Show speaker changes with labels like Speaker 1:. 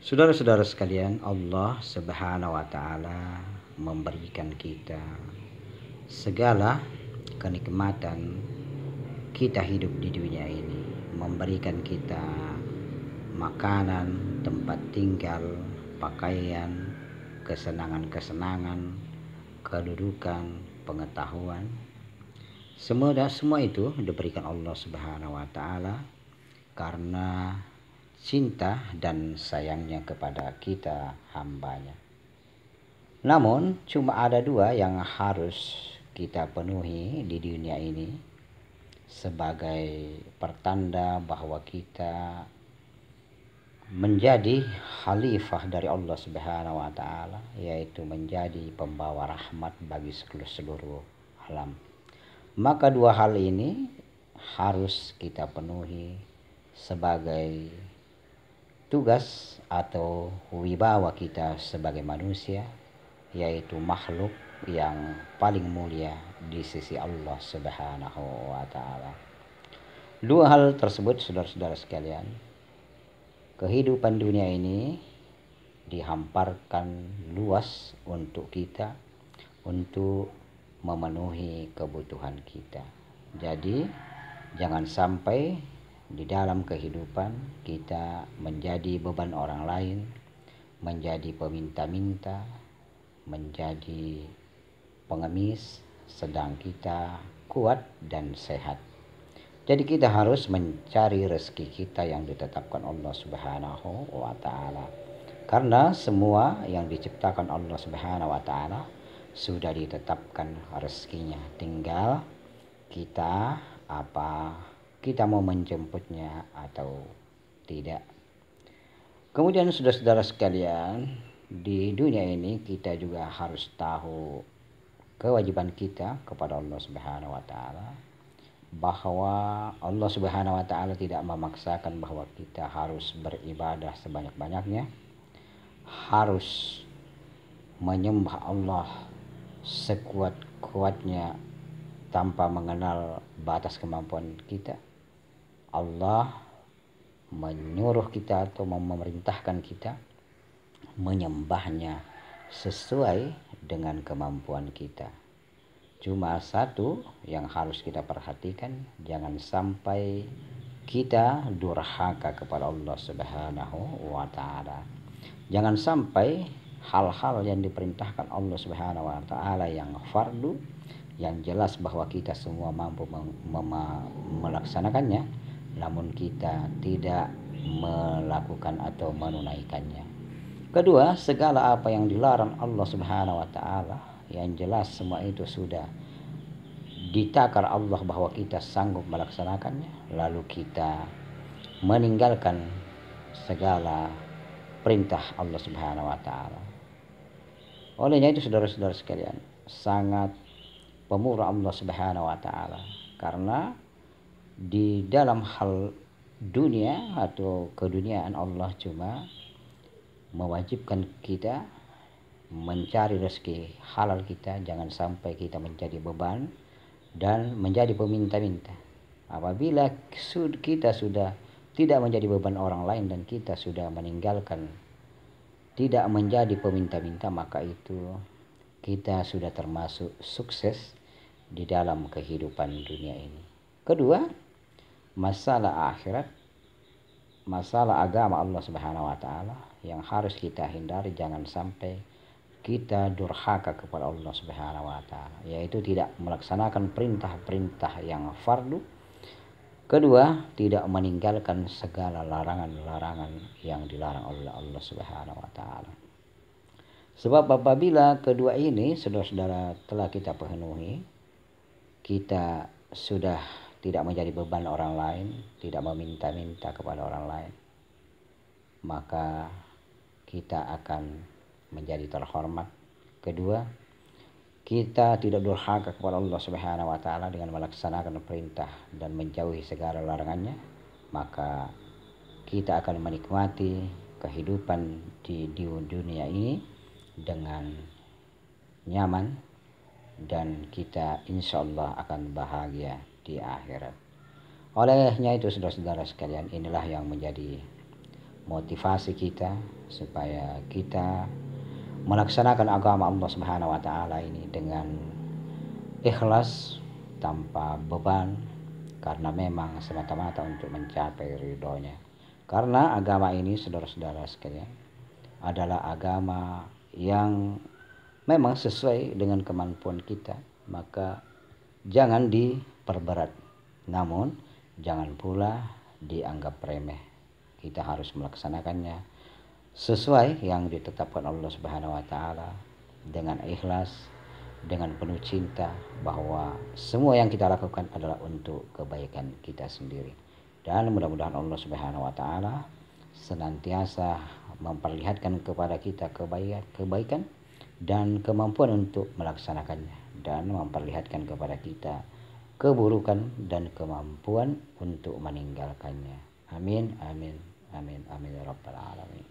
Speaker 1: Saudara-saudara sekalian, Allah Subhanahu wa taala memberikan kita segala kenikmatan kita hidup di dunia ini, memberikan kita makanan, tempat tinggal, pakaian, kesenangan-kesenangan, kedudukan, pengetahuan. Semua itu diberikan Allah Subhanahu wa taala karena cinta dan sayangnya kepada kita hambanya. Namun cuma ada dua yang harus kita penuhi di dunia ini sebagai pertanda bahwa kita menjadi khalifah dari Allah Subhanahu wa taala, yaitu menjadi pembawa rahmat bagi seluruh alam. Maka dua hal ini harus kita penuhi sebagai tugas atau wibawa kita sebagai manusia, yaitu makhluk yang paling mulia di sisi Allah Subhanahu wa taala. Dua hal tersebut, saudara-saudara sekalian, kehidupan dunia ini dihamparkan luas untuk kita untuk memenuhi kebutuhan kita. Jadi jangan sampai di dalam kehidupan kita menjadi beban orang lain, menjadi peminta-minta, menjadi pengemis, sedang kita kuat dan sehat. Jadi kita harus mencari rezeki kita yang ditetapkan Allah Subhanahu wa taala. Karena semua yang diciptakan Allah Subhanahu wa taala sudah ditetapkan rezekinya. Tinggal kita kita mau menjemputnya atau tidak. Kemudian saudara-saudara sekalian, di dunia ini kita juga harus tahu kewajiban kita kepada Allah Subhanahu wa taala, bahwa Allah Subhanahu wa taala tidak memaksakan bahwa kita harus beribadah sebanyak-banyaknya, harus menyembah Allah sekuat-kuatnya tanpa mengenal batas kemampuan kita. Allah menyuruh kita atau memerintahkan kita menyembahnya sesuai dengan kemampuan kita. Cuma satu yang harus kita perhatikan, jangan sampai kita durhaka kepada Allah Subhanahu wa taala. Jangan sampai hal-hal yang diperintahkan Allah Subhanahu wa taala yang fardu, yang jelas bahwa kita semua mampu melaksanakannya, namun kita tidak melakukan atau menunaikannya. Kedua, segala apa yang dilarang Allah Subhanahu wa taala, yang jelas semua itu sudah ditakar Allah bahwa kita sanggup melaksanakannya, lalu kita meninggalkan segala perintah Allah Subhanahu wa taala. Olehnya itu saudara-saudara sekalian, sangat pemurah Allah Subhanahu wa taala, karena di dalam hal dunia atau keduniaan Allah cuma mewajibkan kita mencari rezeki halal kita, jangan sampai kita menjadi beban dan menjadi peminta-minta. Apabila kita sudah tidak menjadi beban orang lain dan kita sudah meninggalkan tidak menjadi peminta-minta, maka itu kita sudah termasuk sukses di dalam kehidupan dunia ini. Kedua, masalah akhirat, masalah agama Allah Subhanahu wa taala yang harus kita hindari, jangan sampai kita durhaka kepada Allah Subhanahu wa taala, yaitu tidak melaksanakan perintah-perintah yang fardu. Kedua, tidak meninggalkan segala larangan-larangan yang dilarang oleh Allah Subhanahu wa taala. Sebab apabila kedua ini saudara-saudara telah kita penuhi, kita sudah tidak menjadi beban orang lain, tidak meminta-minta kepada orang lain, maka kita akan menjadi terhormat. Kedua, kita tidak durhaka kepada Allah Subhanahu wa taala dengan melaksanakan perintah dan menjauhi segala larangannya, maka kita akan menikmati kehidupan di dunia ini dengan nyaman, dan kita insya Allah akan bahagia di akhirat. Olehnya itu saudara-saudara sekalian, inilah yang menjadi motivasi kita supaya kita melaksanakan agama Allah Subhanahu wa taala ini dengan ikhlas tanpa beban, karena memang semata-mata untuk mencapai ridhonya. Karena agama ini, saudara-saudara sekalian, adalah agama yang memang sesuai dengan kemampuan kita, maka jangan diperberat, namun jangan pula dianggap remeh. Kita harus melaksanakannya sesuai yang ditetapkan Allah Subhanahu wa taala dengan ikhlas, dengan penuh cinta, bahwa semua yang kita lakukan adalah untuk kebaikan kita sendiri. Dan mudah-mudahan Allah Subhanahu wa taala senantiasa memperlihatkan kepada kita kebaikan dan kemampuan untuk melaksanakannya, dan memperlihatkan kepada kita keburukan dan kemampuan untuk meninggalkannya. Amin, amin, amin, amin ya rabbal alamin.